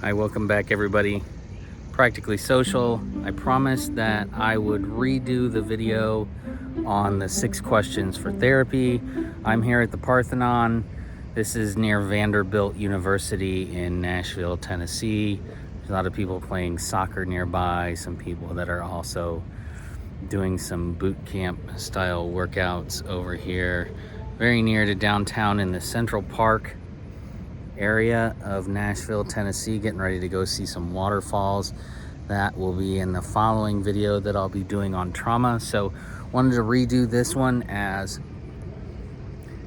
Hi, welcome back everybody. Practically Social. I promised that I would redo the video on the 6 questions for therapy. I'm here at the Parthenon. This is near Vanderbilt University in Nashville, Tennessee. There's a lot of people playing soccer nearby, some people that are also doing some boot camp style workouts over here. Very near to downtown in the Central Park area of Nashville, Tennessee, getting ready to go see some waterfalls. That will be in the following video that I'll be doing on trauma. So wanted to redo this one as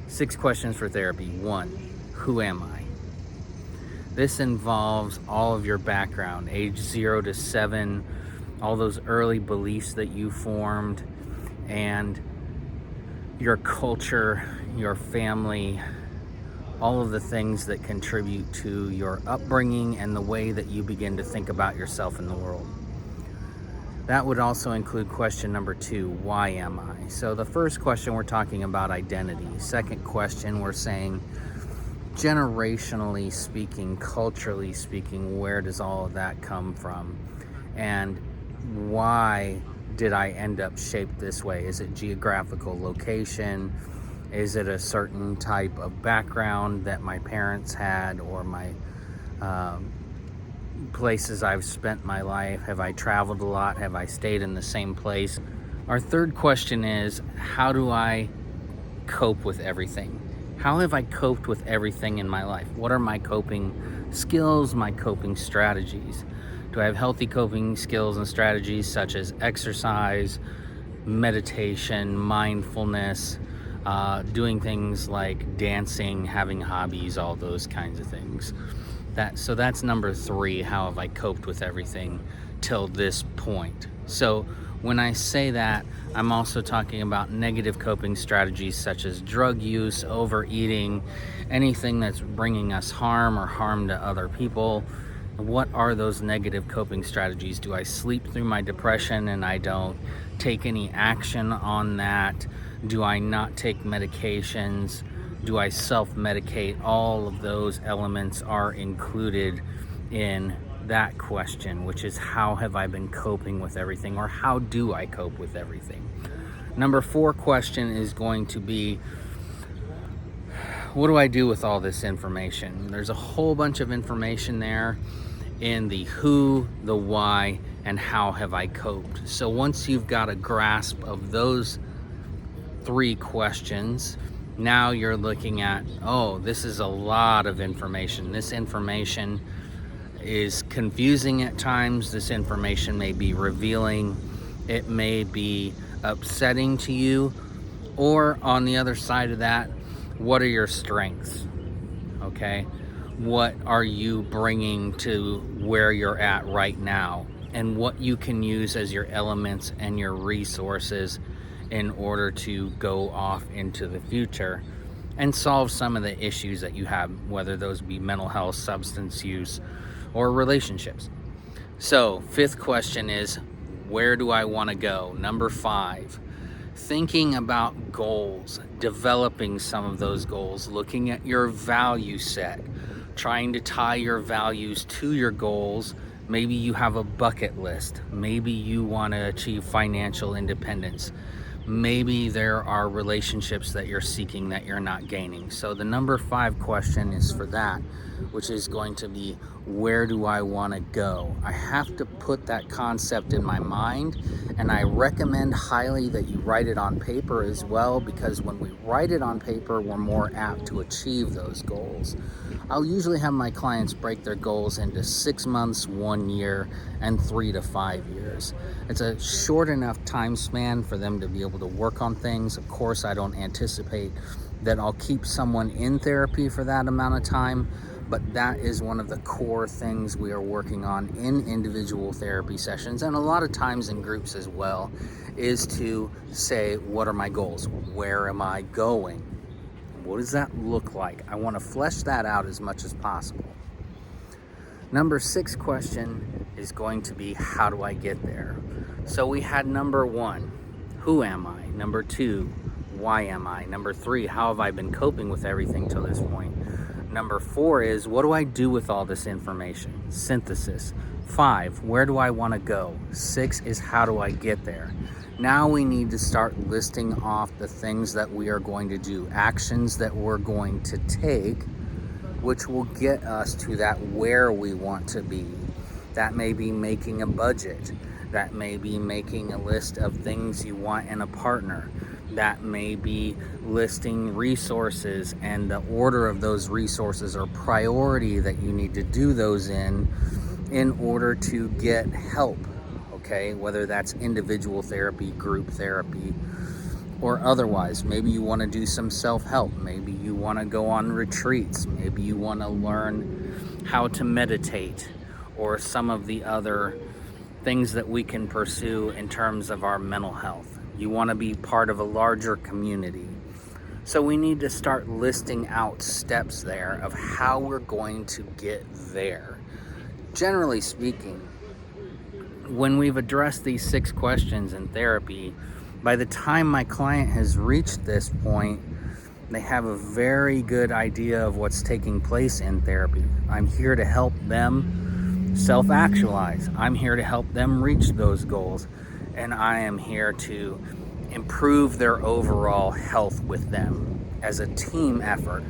6 questions for therapy. 1, who am I? This involves all of your background, age 0 to 7, all those early beliefs that you formed, and your culture, your family, all of the things that contribute to your upbringing and the way that you begin to think about yourself in the world. That would also include question number 2, why am I? So the first question, we're talking about identity. Second question, we're saying, generationally speaking, culturally speaking, where does all of that come from? And why did I end up shaped this way? Is it geographical location? Is it a certain type of background that my parents had, or my places I've spent my life? Have I traveled a lot? Have I stayed in the same place? Our third question is, how do I cope with everything? How have I coped with everything in my life? What are my coping skills, my coping strategies? Do I have healthy coping skills and strategies such as exercise, meditation, mindfulness, doing things like dancing, having hobbies, all those kinds of things? So that's number 3, how have I coped with everything till this point? So when I say that, I'm also talking about negative coping strategies such as drug use, overeating, anything that's bringing us harm or harm to other people. What are those negative coping strategies? Do I sleep through my depression and I don't take any action on that? Do I not take medications? Do I self-medicate? All of those elements are included in that question, which is, how have I been coping with everything, or how do I cope with everything? Number 4 question is going to be, what do I do with all this information? There's a whole bunch of information there in the who, the why, and how have I coped. So once you've got a grasp of those 3 questions, now you're looking at, oh, this is a lot of information. This information is confusing at times. This information may be revealing. It may be upsetting to you. Or on the other side of that, what are your strengths? Okay? What are you bringing to where you're at right now? And what you can use as your elements and your resources in order to go off into the future and solve some of the issues that you have, whether those be mental health, substance use, or relationships. So 5th question is, where do I want to go? Number 5, thinking about goals, developing some of those goals, looking at your value set, trying to tie your values to your goals. Maybe you have a bucket list. Maybe you want to achieve financial independence. Maybe there are relationships that you're seeking that you're not gaining. So the number 5 question is for that, which is going to be, where do I want to go? I have to put that concept in my mind, and I recommend highly that you write it on paper as well, because when we write it on paper, we're more apt to achieve those goals. I'll usually have my clients break their goals into 6 months, 1 year, and 3 to 5 years. It's a short enough time span for them to be able to work on things. Of course, I don't anticipate that I'll keep someone in therapy for that amount of time, but that is one of the core things we are working on in individual therapy sessions, and a lot of times in groups as well, is to say, what are my goals? Where am I going? What does that look like? I want to flesh that out as much as possible. Number 6 question is going to be, how do I get there? So we had number 1, who am I? Number 2, why am I? Number 3, how have I been coping with everything till this point? Number 4 is, what do I do with all this information? Synthesis. 5, where do I want to go? 6 is, how do I get there? Now we need to start listing off the things that we are going to do, actions that we're going to take, which will get us to that where we want to be. That may be making a budget. That may be making a list of things you want in a partner. That may be listing resources and the order of those resources or priority that you need to do those in order to get help, okay? Whether that's individual therapy, group therapy, or otherwise. Maybe you want to do some self-help. Maybe you want to go on retreats. Maybe you want to learn how to meditate, or some of the other things that we can pursue in terms of our mental health. You want to be part of a larger community. So we need to start listing out steps there of how we're going to get there. Generally speaking, when we've addressed these 6 questions in therapy, by the time my client has reached this point, they have a very good idea of what's taking place in therapy. I'm here to help them self-actualize. I'm here to help them reach those goals. And I am here to improve their overall health with them as a team effort.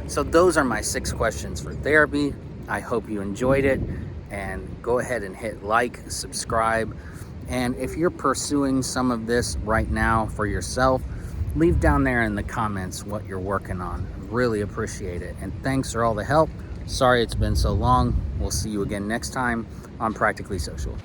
So those are my 6 questions for therapy. I hope you enjoyed it, and go ahead and hit like, subscribe. And if you're pursuing some of this right now for yourself, leave down there in the comments what you're working on. Really appreciate it. And thanks for all the help. Sorry it's been so long. We'll see you again next time on Practically Social.